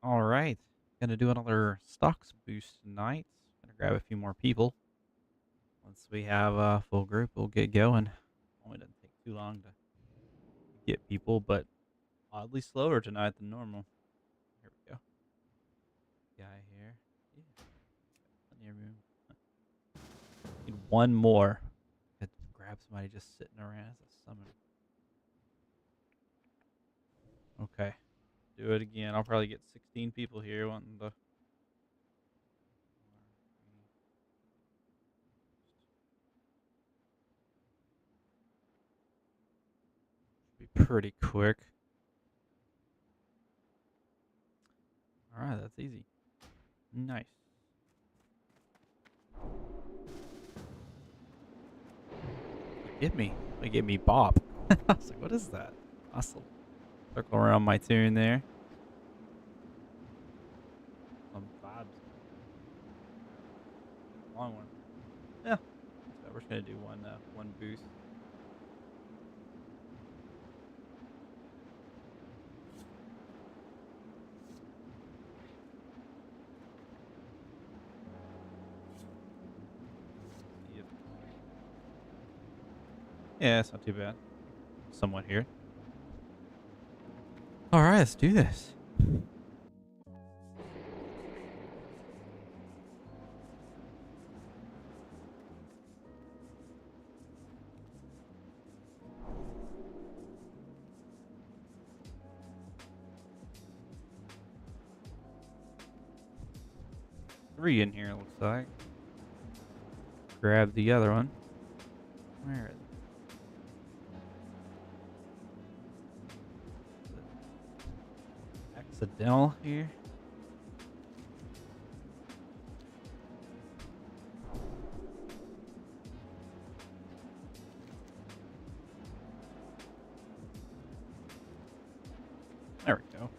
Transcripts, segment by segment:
All right, gonna do another stocks boost tonight. Gonna grab a few more people. Once we have a full group, we'll get going. Only doesn't take too long to get people, but oddly slower tonight than normal. Here we go. Guy here. Yeah, plenty of room. Need one more. Could grab somebody just sitting around as a summon. Okay, do it again. I'll probably get 16 people here wanting to. Be pretty quick. All right, that's easy. Nice. Give me. They gave me Bob. I was like, what is that? Awesome. Circle around my tune there. Some vibes. Long one. Yeah. So we're just gonna do one boost. Yep. Yeah, it's not too bad. Somewhat here. All right, let's do this. Three in here, it looks like. Grab the other one. Where is it? Accidental here. There we go.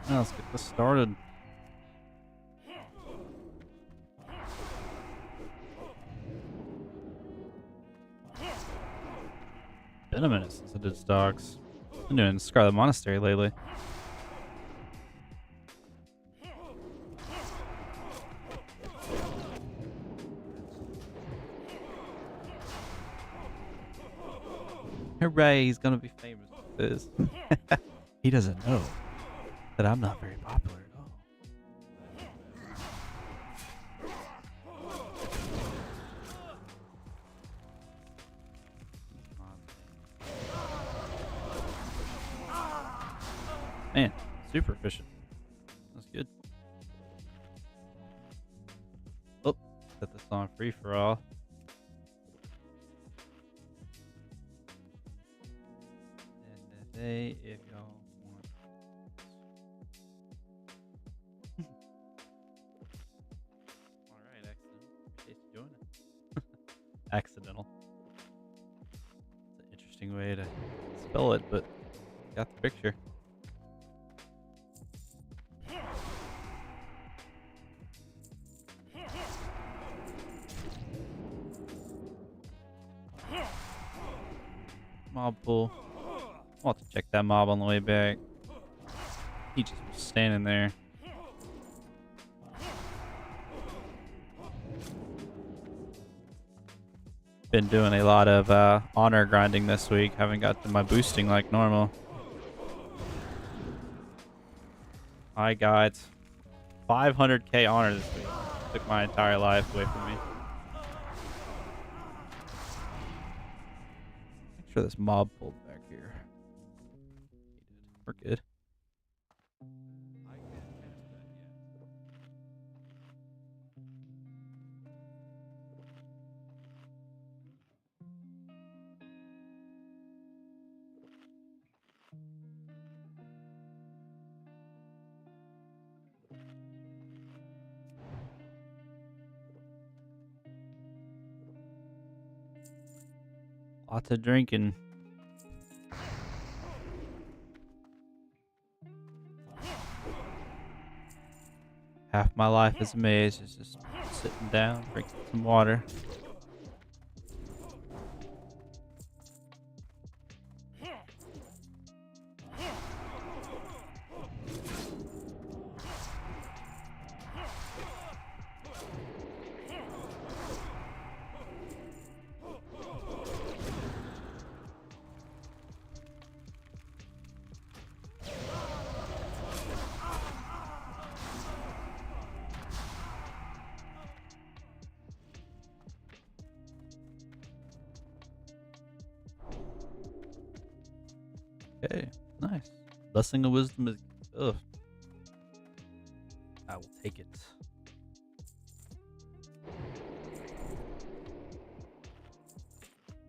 Now let's get this started. Been a minute since I did stocks. Been doing Scarlet Monastery lately. Hooray, he's gonna be famous with this. He doesn't know that I'm not very popular at all. Man, super efficient. That's good. Oh, set this on free for all. And today, if y'all want. Alright, accidental. Appreciate you joining. Accidental. It's an interesting way to spell it, but got the picture. Mob pool. I'll have to check that mob on the way back. He just was standing there. Been doing a lot of honor grinding this week. Haven't got to my boosting like normal. I got 500k honor this week. Took my entire life away from me. Make sure this mob pulled back here. We're good. Lots of drinking. half my life as a mage is just sitting down, drinking some water. Okay, nice. Blessing of wisdom is. Ugh. I will take it.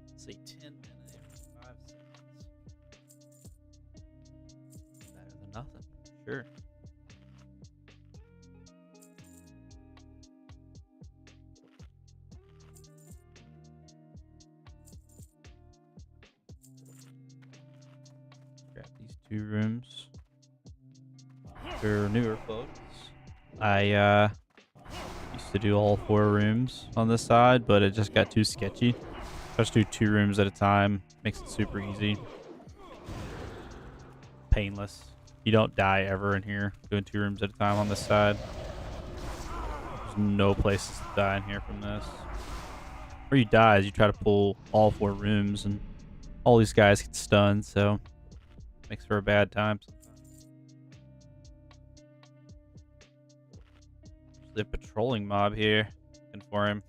Let's say 10 minutes, 5 seconds. Better than nothing, for sure. Grab these 2 rooms. For newer folks, I used to do all 4 rooms on this side, but it just got too sketchy. Just do 2 rooms at a time. Makes it super easy. Painless. You don't die ever in here doing 2 rooms at a time on this side. There's no places to die in here from this. Where you die is you try to pull all 4 rooms, and all these guys get stunned, so makes for a bad time sometimes. The patrolling mob here, looking for him.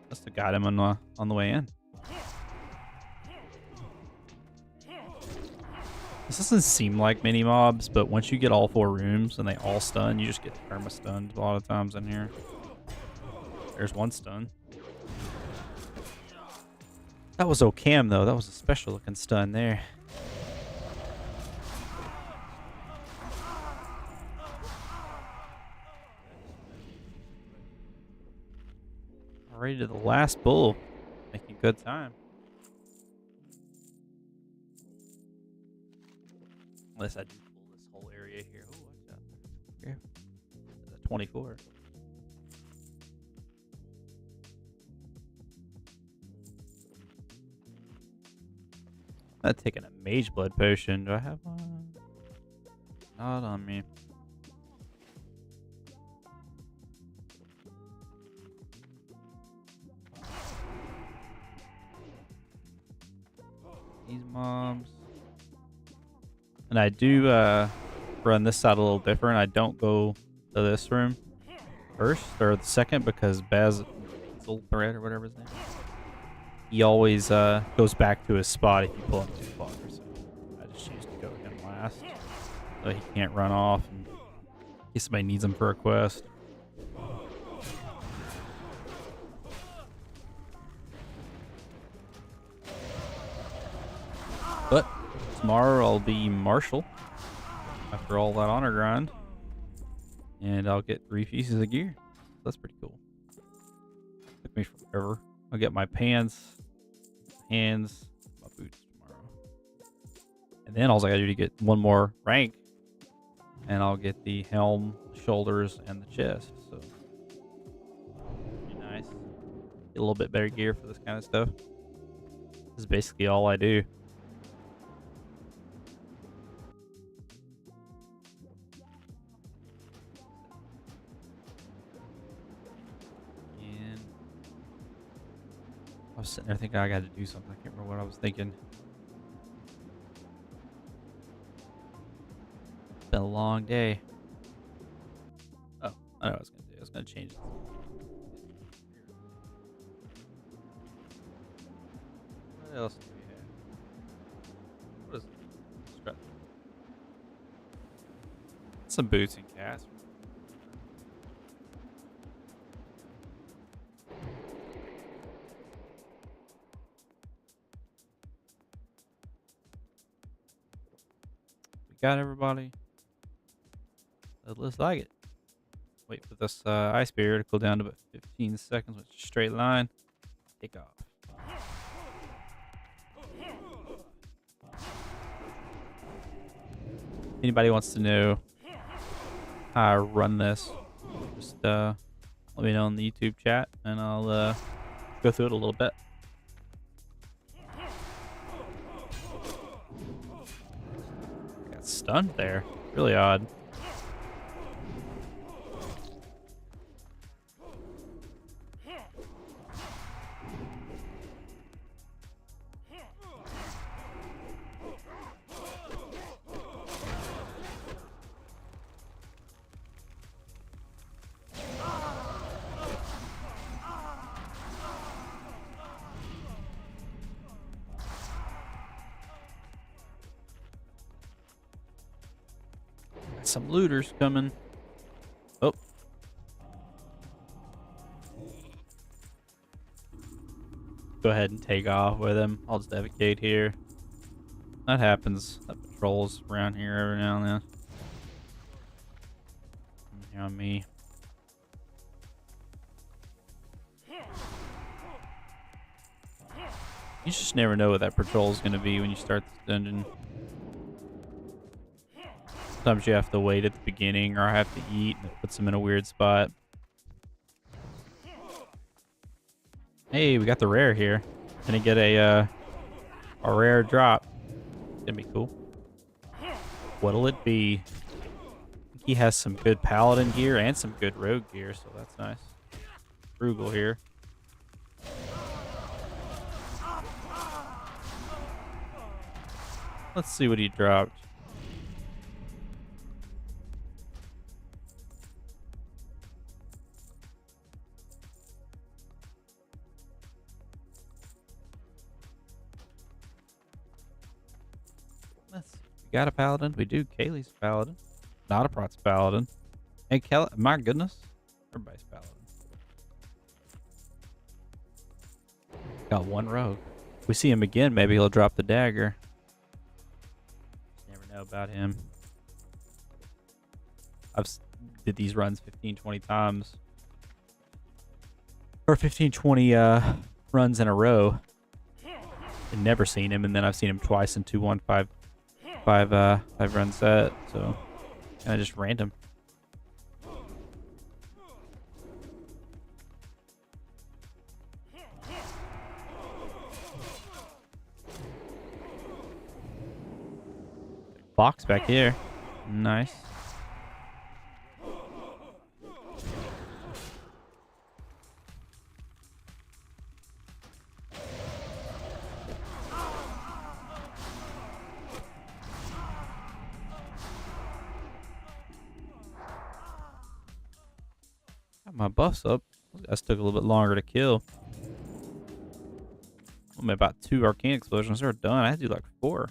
Must have got him on the way in. This doesn't seem like mini mobs, but once you get all 4 rooms and they all stun, you just get perma stunned a lot of times in here. There's 1 stun. That was Ocam though. That was a special looking stun there. Already to the last bull. Making good time. Unless I do pull this whole area here. Oh, watch out. Here. That's a 24. I'm taking a mage blood potion. Do I have one? Not on me. These mobs. And I do run this side a little different. I don't go to this room first or the second because Basil Bread or whatever his name is. He always goes back to his spot if you pull him too far. So I just choose to go him last so he can't run off in case somebody needs him for a quest. But tomorrow I'll be Marshal after all that honor grind. And I'll get 3 pieces of gear. That's pretty cool. Took me forever. I'll get my pants, hands, my boots tomorrow. And then all I gotta do to get 1 more rank. And I'll get the helm, shoulders, and the chest. So pretty nice. Get a little bit better gear for this kind of stuff. This is basically all I do. I was sitting there thinking I got to do something. I can't remember what I was thinking. It's been a long day. Oh, I know what I was going to do. I was going to change this. What else do we have? What is this? Some boots and cast. Got everybody. It looks like it. Wait for this ice barrier to cool down to about 15 seconds with a straight line. Take off. Anybody wants to know how I run this. Just let me know in the YouTube chat, and I'll go through it a little bit. Got stunned there. Really odd. Some looters coming. Oh. Go ahead and take off with him. I'll just advocate here. That happens. That patrols around here every now and then. Here on me. You just never know what that patrol is going to be when you start this dungeon. Sometimes you have to wait at the beginning, or have to eat, and it puts them in a weird spot. Hey, we got the rare here. Gonna get a rare drop. Gonna be cool. What'll it be? I think he has some good paladin gear and some good rogue gear, so that's nice. Frugal here. Let's see what he dropped. Let's see. We got a paladin. We do. Kaylee's a paladin. Not a prot's paladin. Hey, Kelly. My goodness. Everybody's paladin. Got one rogue. If we see him again, maybe he'll drop the dagger. Never know about him. I've did these runs 15, 20 times. Or 15, 20 runs in a row. And never seen him, and then I've seen him twice in 2-1 five run set, so kind of just random. Box back here. Nice. Got my buffs up. That took a little bit longer to kill. I'm about 2 arcane explosions. They're done. I had to do like 4.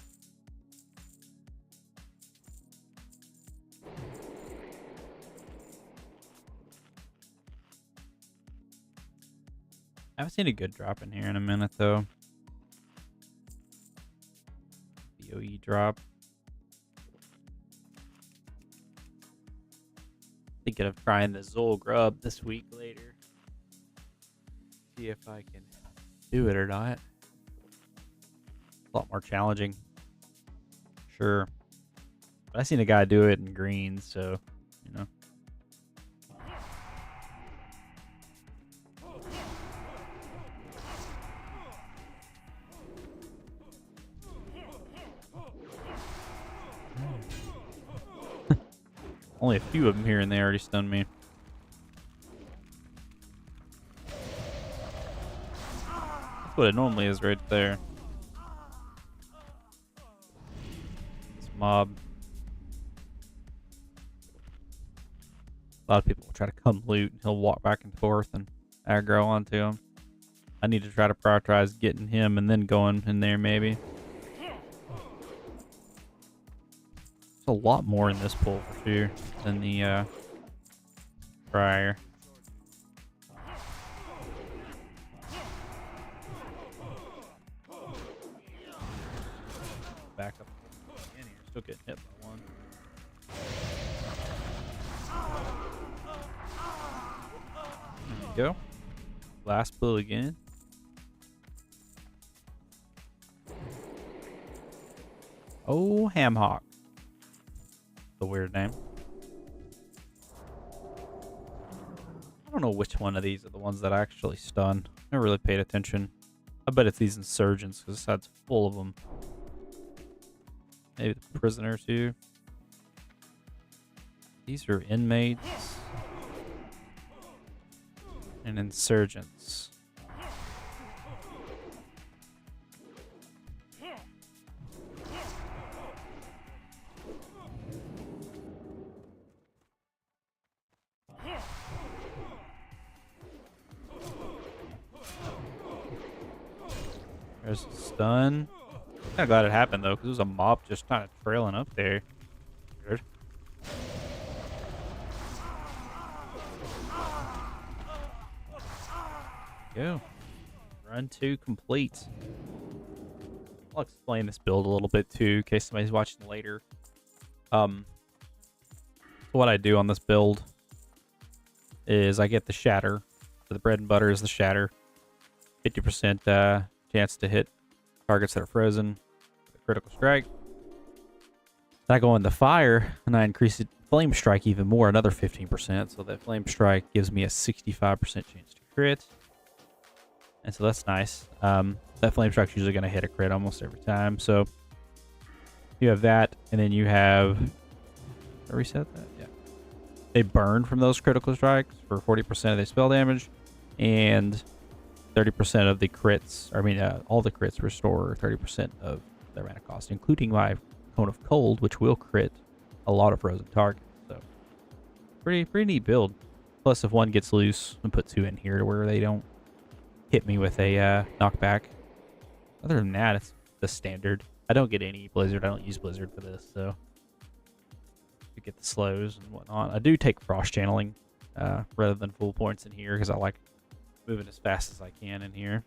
I haven't seen a good drop in here in a minute, though. BOE drop. Thinking of trying the Zol grub this week later. See if I can do it or not. A lot more challenging. Sure. But I seen a guy do it in green, so, you know. Only a few of them here and they already stunned me. That's what it normally is right there. This mob. A lot of people will try to come loot and he'll walk back and forth and aggro onto him. I need to try to prioritize getting him and then going in there maybe. A lot more in this pool for sure than the prior. Back up in here, still getting hit by one. There you go. Last pool again. Oh, Hamhawk. The weird name. I don't know which one of these are the ones that actually stun. I never really paid attention. I bet it's these insurgents because this side's full of them. Maybe the prisoners too. These are inmates and insurgents. There's a stun. Kind of glad it happened though, because there was a mob just kind of trailing up there. Weird. Go. Run 2 complete. I'll explain this build a little bit too, in case somebody's watching later. What I do on this build is I get the shatter. So the bread and butter is the shatter. 50% chance to hit targets that are frozen with a critical strike. Then I go into fire and I increase the flame strike even more, another 15%. So that flame strike gives me a 65% chance to crit. And so that's nice. That flame strike's usually going to hit a crit almost every time. So you have that, and then you have... Did I reset that? Yeah. They burn from those critical strikes for 40% of their spell damage, and 30% of the crits, all the crits restore 30% of their mana cost, including my Cone of Cold, which will crit a lot of frozen targets. So pretty neat build. Plus, if one gets loose, I put 2 in here to where they don't hit me with a knockback. Other than that, it's the standard. I don't get any Blizzard. I don't use Blizzard for this, so to get the slows and whatnot. I do take frost channeling rather than full points in here because I like moving as fast as I can in here.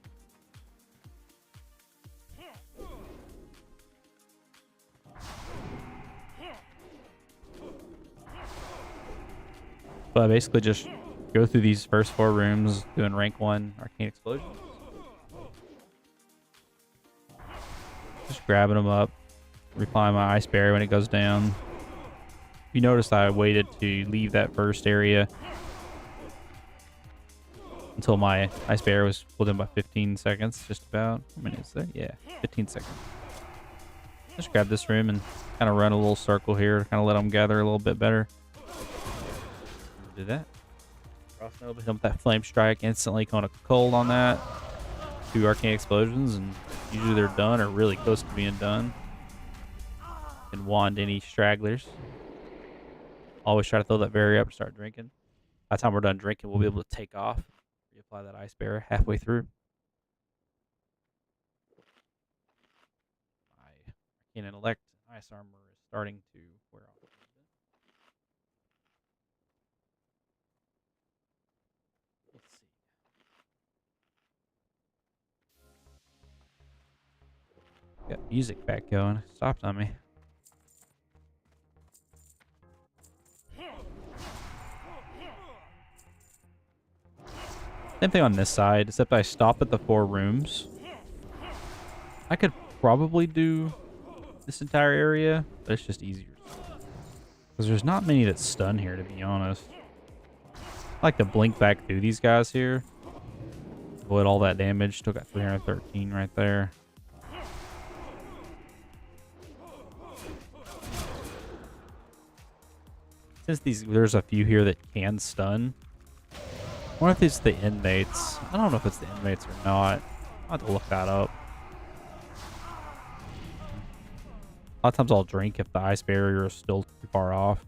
But I basically just go through these first 4 rooms doing rank 1 arcane explosions. Just grabbing them up, replying my ice barrier when it goes down. You notice I waited to leave that first area until my ice barrier was pulled in by 15 seconds, just about. How many is there? Yeah, 15 seconds. Just grab this room and kind of run a little circle here to kind of let them gather a little bit better. Do that. Cross Nova, hit with that flame strike, instantly Cone of Cold on that. 2 arcane explosions, and usually they're done or really close to being done. And wand any stragglers. Always try to throw that barrier up and start drinking. By the time we're done drinking, we'll be able to take off. Reapply that ice barrier halfway through. My arcane intellect ice armor is starting to wear off. Got music back going. Stopped on me. Same thing on this side, except I stop at the 4 rooms. I could probably do this entire area, but it's just easier. Because there's not many that stun here, to be honest. I like to blink back through these guys here. Avoid all that damage. Still got 313 right there. Since there's a few here that can stun. I wonder if it's the inmates. I don't know if it's the inmates or not. I'll have to look that up. A lot of times I'll drink if the ice barrier is still too far off.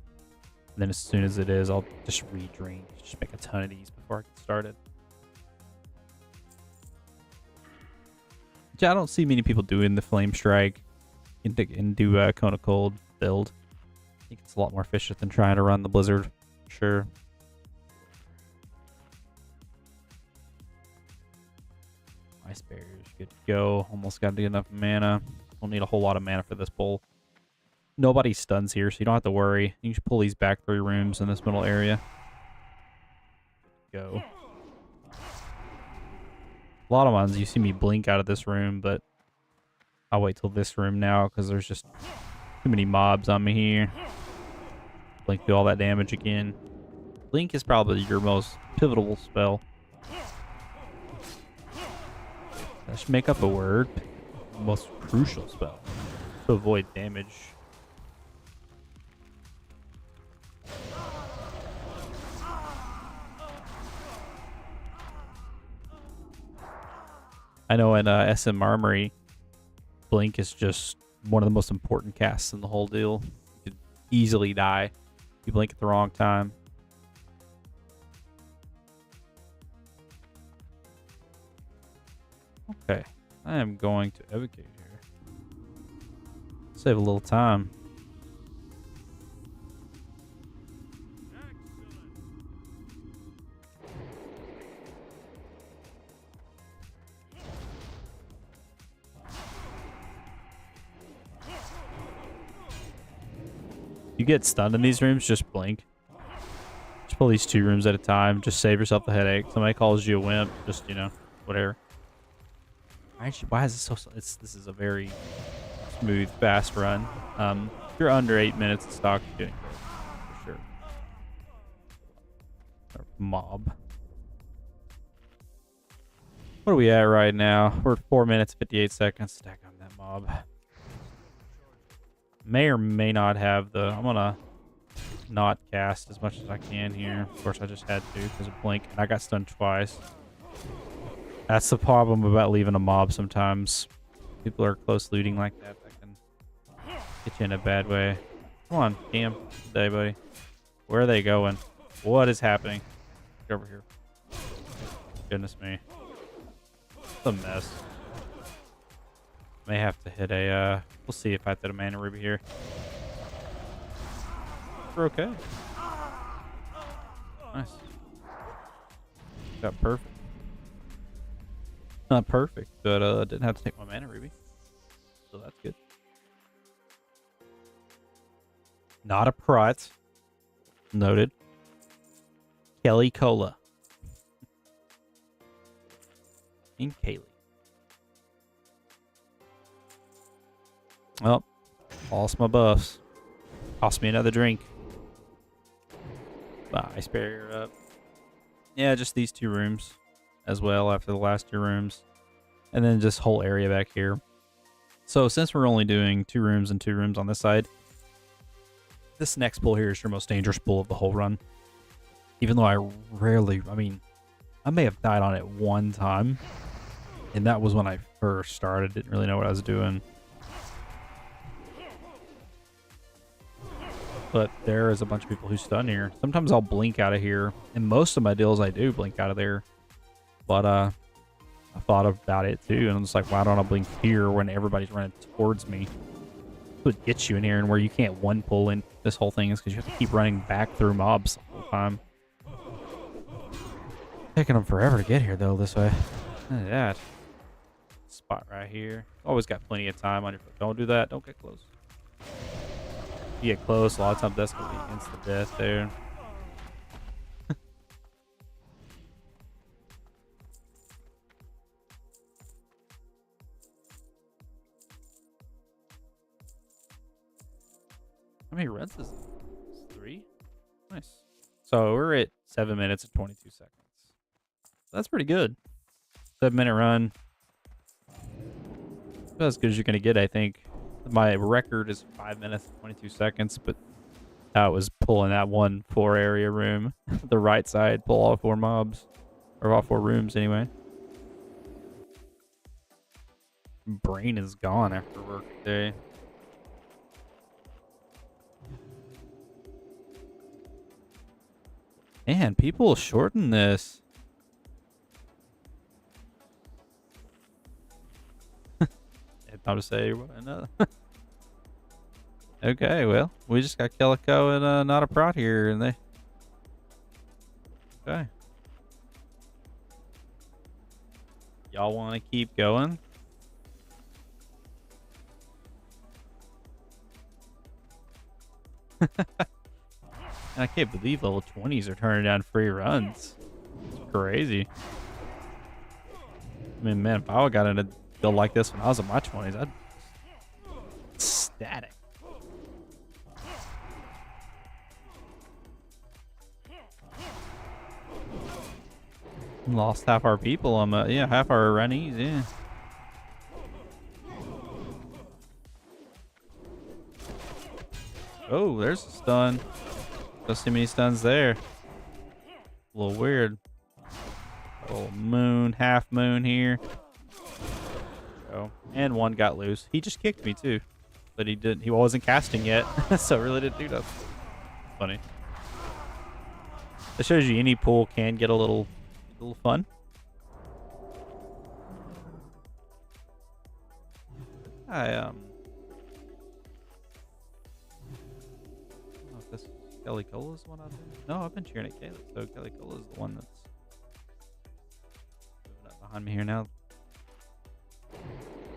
And then as soon as it is, I'll just re-drink. Just make a ton of these before I get started. Yeah, I don't see many people doing the Flame Strike into Cone of Cold build. I think it's a lot more efficient than trying to run the Blizzard. Sure. Ice barriers, good to go. Almost got enough mana. Don't need a whole lot of mana for this bowl. Nobody stuns here, so you don't have to worry. You can pull these back 3 rooms in this middle area. Go. A lot of ones you see me blink out of this room, but I'll wait till this room now because there's just too many mobs on me here. Blink through all that damage again. Blink is probably your most pivotal spell. I should make up a word. Most crucial spell to avoid damage. I know in SM Armory, Blink is just one of the most important casts in the whole deal. You could easily die if you blink at the wrong time. Okay, I am going to evocate here. Save a little time. You get stunned in these rooms, just blink. Just pull these 2 rooms at a time. Just save yourself the headache. Somebody calls you a wimp, just, you know, whatever. Why is it so... this is a very smooth, fast run. If you're under 8 minutes of stock, you're doing good, for sure. Or mob. What are we at right now? We're at 4 minutes, 58 seconds. Stack on that mob. May or may not have the... I'm gonna not cast as much as I can here. Of course, I just had to because of Blink, and I got stunned twice. That's the problem about leaving a mob sometimes. People are close looting like that. That can get you in a bad way. Come on, Cam. Today, buddy. Where are they going? What is happening? Get over here. Goodness me. It's a mess. May have to hit a, we'll see if I hit a mana ruby here. We're okay. Nice. Got perfect. Not perfect, but didn't have to take my mana ruby. So that's good. Not a prot. Noted. Kelly Cola. And Kaylee. Well, lost my buffs. Cost me another drink. Ice barrier up. Yeah, just these 2 rooms as well after the last 2 rooms. And then this whole area back here. So since we're only doing 2 rooms and 2 rooms on this side, this next pull here is your most dangerous pull of the whole run. Even though I may have died on it 1 time. And that was when I first started. Didn't really know what I was doing. But there is a bunch of people who stun here. Sometimes I'll blink out of here. In most of my deals, I do blink out of there. But I thought about it too. And I'm just like, why don't I blink here when everybody's running towards me? It would get you in here, and where you can't one pull in this whole thing is because you have to keep running back through mobs the whole time. Taking them forever to get here, though, this way. Look at that. Spot right here. Always got plenty of time on your foot. Don't do that. Don't get close. If you get close, a lot of times that's going to be instant death there. How many runs is it? 3? Nice. So we're at 7 minutes and 22 seconds. That's pretty good. 7-minute run. About as good as you're going to get, I think. My record is 5 minutes and 22 seconds, but that was pulling that 1 4 area room. The right side, pull all 4 mobs. Or all 4 rooms, anyway. Brain is gone after work today. Man, people shorten this. How to say another. Okay, well, we just got Calico and not a prot here, and they. Okay. Y'all want to keep going? I can't believe level 20s are turning down free runs. It's crazy. I mean, man, if I got in a build like this when I was in my 20s, I'd static. Lost half our people. Yeah, half our runnies. Yeah. Oh, there's a stun. Don't see many stuns there. A little weird. Little moon, half moon here. Oh, and one got loose. He just kicked me too, but he didn't. He wasn't casting yet, so it really didn't do nothing. Funny. It shows you any pool can get a little fun. I don't know if this Kelly Cola's the one I've been. No, I've been cheering at Caleb. So Kelly Cola's the one that's moving up behind me here now.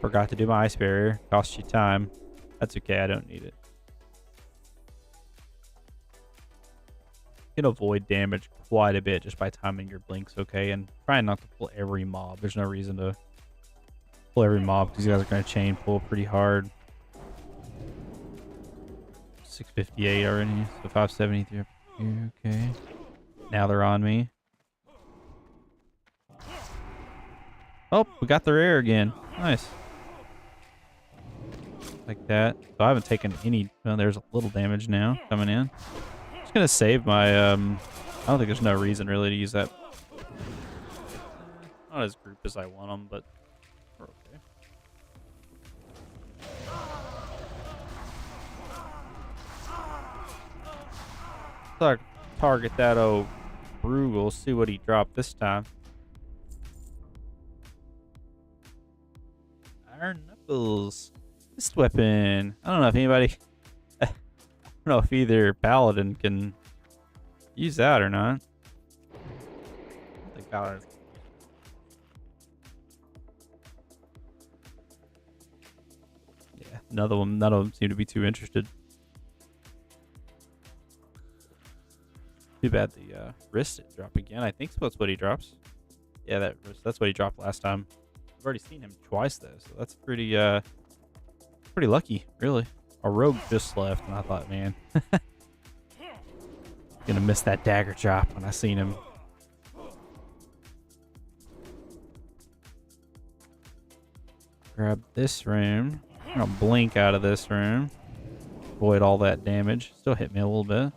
Forgot to do my ice barrier. Cost you time. That's okay. I don't need it. You can avoid damage quite a bit just by timing your blinks, okay? And trying not to pull every mob. There's no reason to pull every mob because you guys are going to chain pull pretty hard. 658 already, so 573 up here. Okay. Now they're on me. Oh, we got their air again. Nice. Like that. So I haven't taken any. Well, there's a little damage now coming in. Just gonna save my. I don't think there's no reason really to use that. Not as group as I want them, but we're okay. Target that old Brugal. See what he dropped this time. Iron Knuckles. Fist weapon. I don't know if anybody. I don't know if either Paladin can use that or not. I don't think Paladin. Yeah, none of them seem to be too interested. Too bad the wrist didn't drop again. I think that's what he drops. Yeah, that's what he dropped last time. I've already seen him twice though, so that's pretty lucky, really. Our rogue just left, and I thought, man, gonna miss that dagger drop when I seen him. Grab this room. I'm gonna blink out of this room. Avoid all that damage. Still hit me a little bit.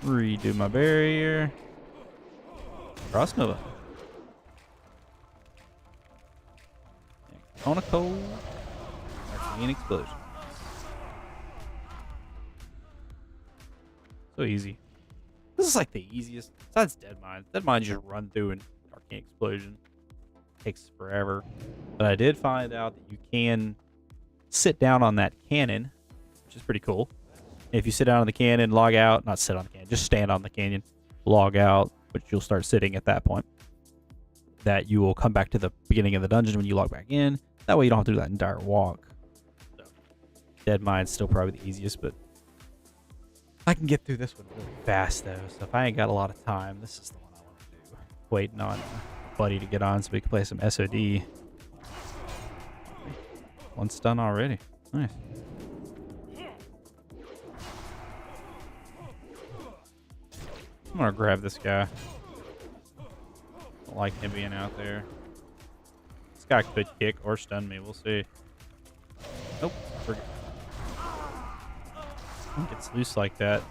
Redo my barrier. Cross Nova. Conical. Arcane explosion. So easy. This is like the easiest. Besides Dead Mines. Dead Mines you just run through an arcane explosion. Takes forever. But I did find out that you can sit down on that cannon, which is pretty cool. If you sit down on the cannon, log out, not sit on the cannon, just stand on the canyon, log out, but you'll start sitting at that point. That you will come back to the beginning of the dungeon when you log back in. That way you don't have to do that entire walk. So, Dead Mine's still probably the easiest, but I can get through this one really fast though. So if I ain't got a lot of time, this is the one I want to do. Waiting on a buddy to get on so we can play some SOD. One stun already. Nice. I'm gonna grab this guy. Don't like him being out there. This guy could kick or stun me. We'll see. Nope. He gets loose like that.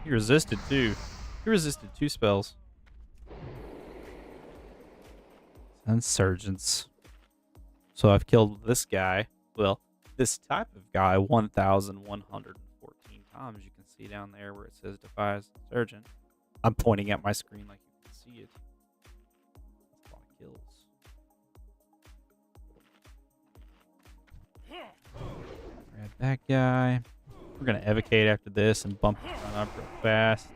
He resisted too. He resisted 2 spells. Insurgents. So I've killed this guy. Well, this type of guy 1,114 times. You can see down there where it says Defies Insurgent. I'm pointing at my screen like you can see it. That's a lot of kills. Grab that guy. We're gonna evocate after this and bump this run up real fast.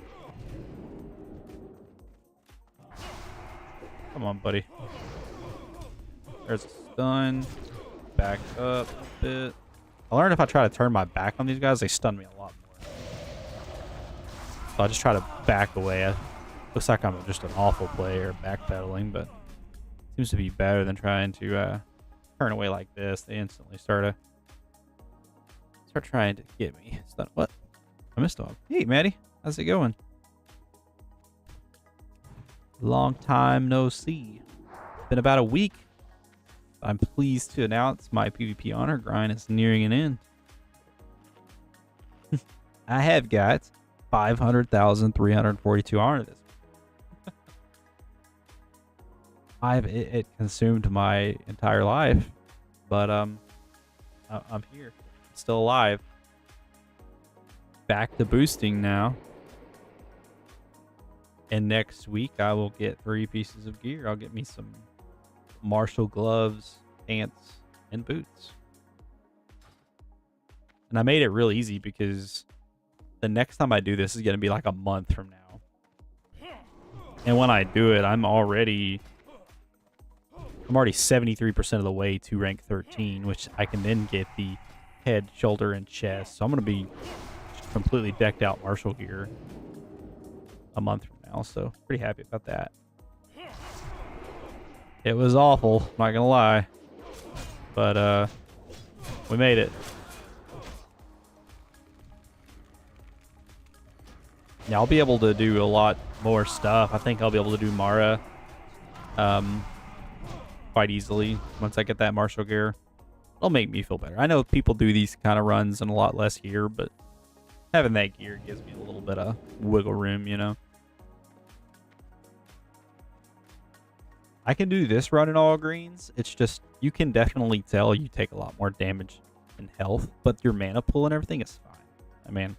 Come on, buddy. There's a stun. Back up a bit. I learned if I try to turn my back on these guys, they stun me a lot more. So I just try to back away. Looks like I'm just an awful player backpedaling, but seems to be better than trying to turn away like this. They instantly start trying to get me. Stun. What? I missed one. Hey, Maddie. How's it going? Long time no see. Been about a week. I'm pleased to announce my PvP honor grind is nearing an end. I have got 500,342 honor this week. It consumed my entire life, but I'm here, still alive. Back to boosting now. And next week I will get 3 pieces of gear. I'll get me some martial gloves, pants, and boots. And I made it real easy because the next time I do this is going to be like a month from now. And when I do it, I'm already 73% of the way to rank 13, which I can then get the head, shoulder, and chest. So I'm going to be completely decked out martial gear a month from now. So pretty happy about that. It was awful, not going to lie. But we made it. Yeah, I'll be able to do a lot more stuff. I think I'll be able to do Mara quite easily once I get that martial gear. It'll make me feel better. I know people do these kind of runs and a lot less gear, but having that gear gives me a little bit of wiggle room, you know. I can do this run in all greens. It's just, you can definitely tell you take a lot more damage and health, but your mana pool and everything is fine. I mean,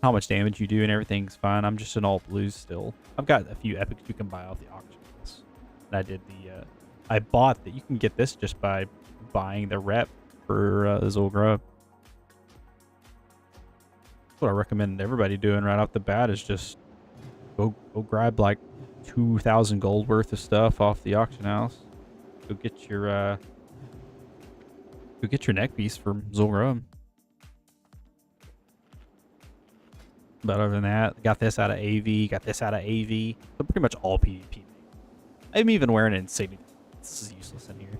how much damage you do and everything's fine. I'm just in all blues still. I've got a few epics you can buy off the auctions. And I did the, I bought that. You can get this just by buying the rep for Zul'Grub. That's what I recommend everybody doing right off the bat is just go grab like 2,000 gold worth of stuff off the auction house. Go get your neck piece from Zul'Grub. But other than that, got this out of AV, got this out of AV. So pretty much all PvP. I'm even wearing an insignia. This is useless in here.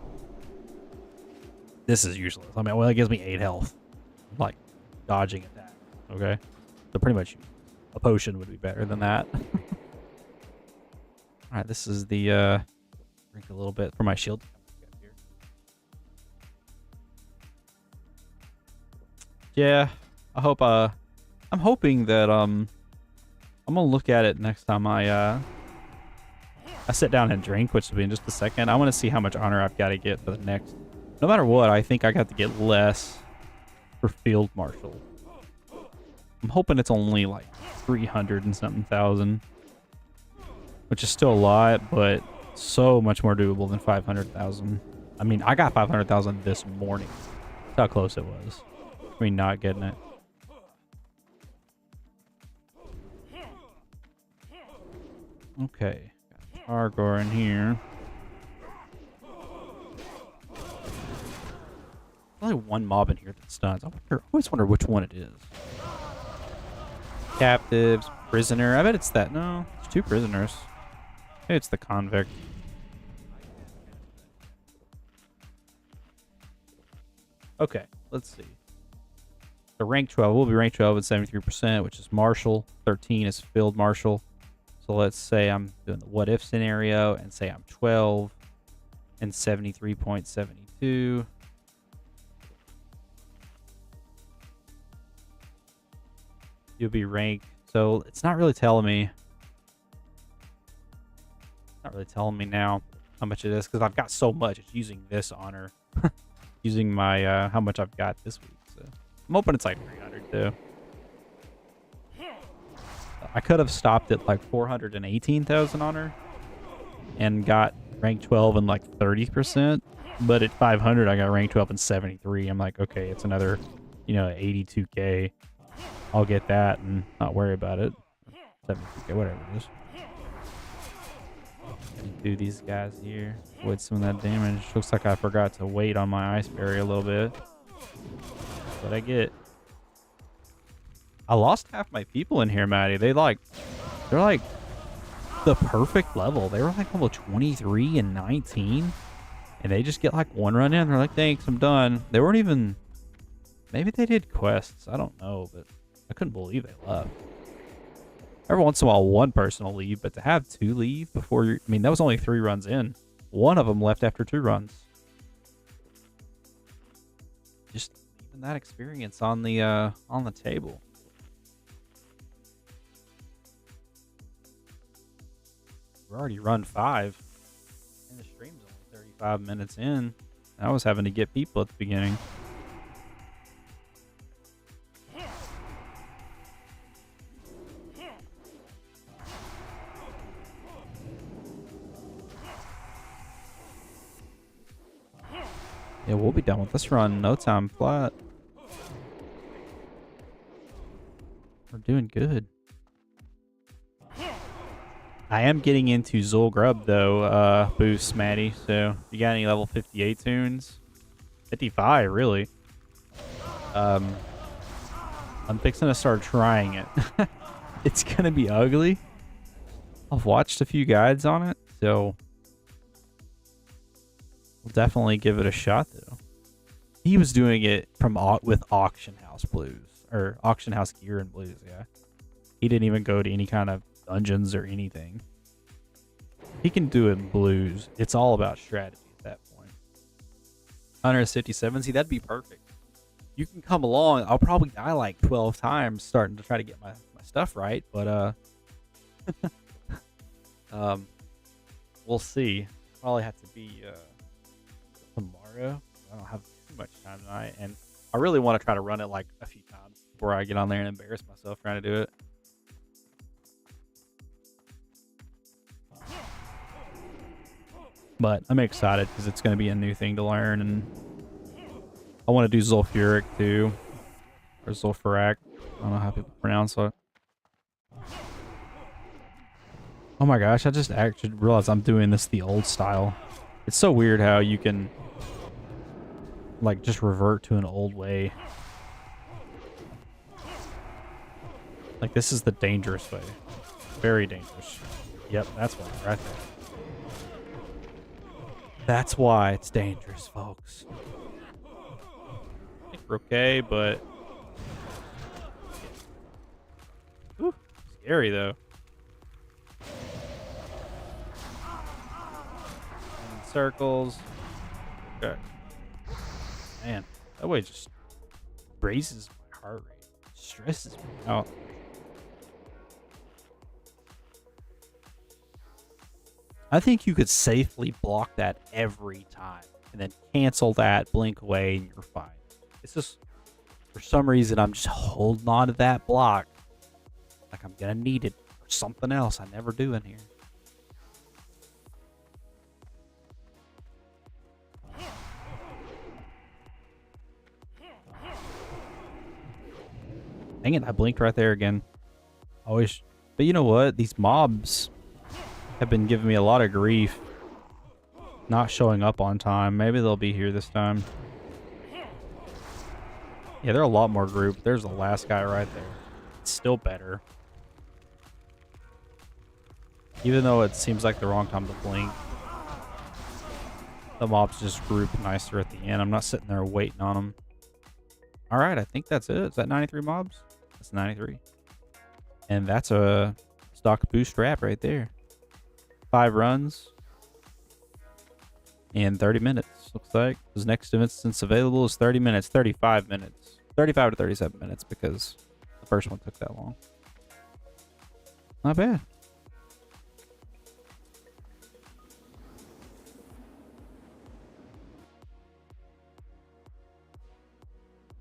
This is useless. I mean, well, it gives me 8 health. I'm like, dodging attack. Okay? So pretty much a potion would be better than that. Alright, this is the, drink a little bit for my shield. Yeah, I hope, I'm hoping that I'm gonna look at it next time I sit down and drink, which will be in just a second. I want to see how much honor I've got to get for the next. No matter what, I think I got to get less for field marshal. I'm hoping it's only like 300 and something thousand, which is still a lot, but so much more doable than 500,000. I mean, I got 500,000 this morning. That's how close it was. I mean, not getting it. Okay, got Targor in here. There's only one mob in here that stuns. I always wonder which one it is. Captives, prisoner. I bet it's that. No, it's 2 prisoners. Maybe it's the convict. Okay, let's see. So rank 12 will be rank 12 at 73%, which is martial. 13 is field marshal. So let's say I'm doing the what if scenario and say I'm 12 and 73.72. You'll be ranked. So it's not really telling me. Not really telling me now how much it is because I've got so much. It's using this honor, using my how much I've got this week. So I'm hoping it's like 300 too. I could have stopped at like 418,000 honor and got rank 12 and like 30%, but at 500 I got rank 12 and 73. I'm like, okay, it's another, 82k. I'll get that and not worry about it. 72k, whatever it is. Do these guys here with some of that damage. Looks like I forgot to wait on my ice barrier a little bit. But I get. I lost half my people in here, Maddie. They're like the perfect level. They were like level 23 and 19. And they just get like one run in. They're like, thanks, I'm done. They weren't even. Maybe they did quests. I don't know, but I couldn't believe they left. Every once in a while, one person will leave, but to have two leave before you, I mean, that was only 3 runs in. One of them left after 2 runs. Just leaving that experience on the table. We're already run 5, and the stream's only 35 minutes in. I was having to get people at the beginning. Yeah, we'll be done with this run in no time flat. We're doing good. I am getting into Zul Grub though, boost Maddie. So you got any level 58 tunes? 55, really. I'm fixing to start trying it. It's gonna be ugly. I've watched a few guides on it, so we'll definitely give it a shot though. He was doing it from with auction house blues or auction house gear and blues. Yeah, he didn't even go to any kind of dungeons or anything. He can do it in blues. It's all about strategy at that point. 157. See, that'd be perfect. You can come along. I'll probably die like 12 times starting to try to get my stuff right, but we'll see. Probably have to be tomorrow. I don't have too much time tonight, and I really want to try to run it like a few times before I get on there and embarrass myself trying to do it. But I'm excited because it's going to be a new thing to learn, and I want to do Zulfuric too, or Zulfurak. I don't know how people pronounce it. Oh my gosh, I just actually realized I'm doing this the old style. It's so weird how you can like just revert to an old way. Like this is the dangerous way. Very dangerous. Yep, that's why right there. That's why it's dangerous, folks. I think we're okay, but ooh, scary though. And circles. Okay. Man, that way just raises my heart rate. Stresses me out. I think you could safely block that every time and then cancel that, blink away, and you're fine. It's just, for some reason, I'm just holding on to that block like I'm going to need it for something else I never do in here. Dang it, I blinked right there again. Always, but you know what? These mobs have been giving me a lot of grief not showing up on time. Maybe they'll be here this time. Yeah, they're a lot more grouped. There's the last guy right there. It's still better. Even though it seems like the wrong time to blink. The mobs just group nicer at the end. I'm not sitting there waiting on them. Alright, I think that's it. Is that 93 mobs? That's 93. And that's a stock boost wrap right there. 5 runs in 30 minutes, looks like. His next instance available is 30 minutes, 35 minutes. 35 to 37 minutes because the first one took that long. Not bad.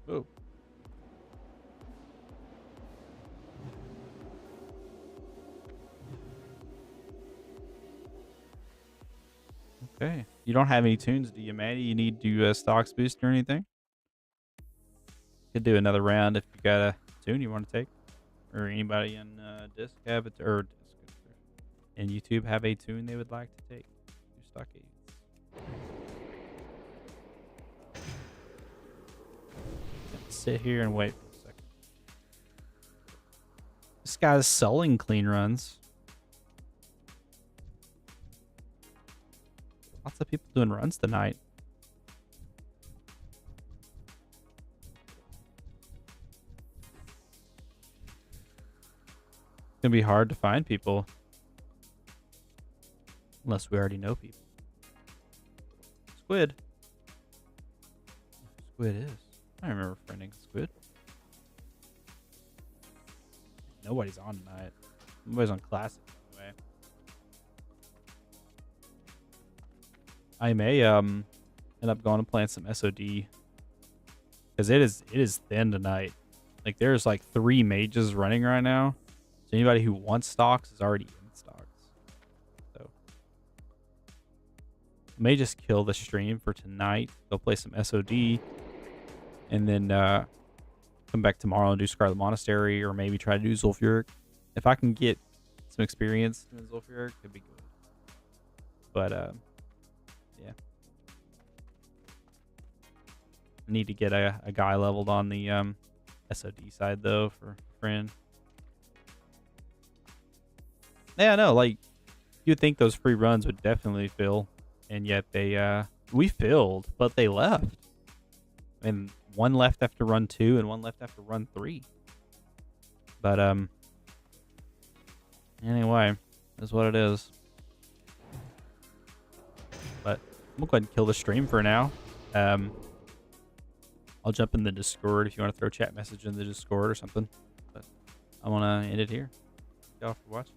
Oh. Okay. You don't have any tunes, do you, Maddie? You need to do stocks boost or anything? Could do another round if you got a tune you want to take. Or anybody in Disc have it, or in YouTube have a tune they would like to take. Do stock aids. Sit here and wait for a second. This guy's selling clean runs. Lots of people doing runs tonight. It's gonna be hard to find people unless we already know people. Squid. Squid is. I remember friending Squid. Nobody's on tonight. Nobody's on classic anyway. I may end up going and playing some SOD because it is thin tonight. Like there's like 3 mages running right now. So anybody who wants stocks is already in stocks. So I may just kill the stream for tonight. Go play some SOD, and then come back tomorrow and do Scarlet Monastery, or maybe try to do Zulfuric. If I can get some experience in Zulfuric, it'd be good. But yeah. I need to get a guy leveled on the SOD side though for a friend. Yeah, no, like you'd think those free runs would definitely fill, and yet they we filled, but they left. And one left after run 2 and one left after run 3. But anyway, that's what it is. But I'm gonna go ahead and kill the stream for now. I'll jump in the Discord if you want to throw a chat message in the Discord or something. But I want to end it here. Thank y'all for watching.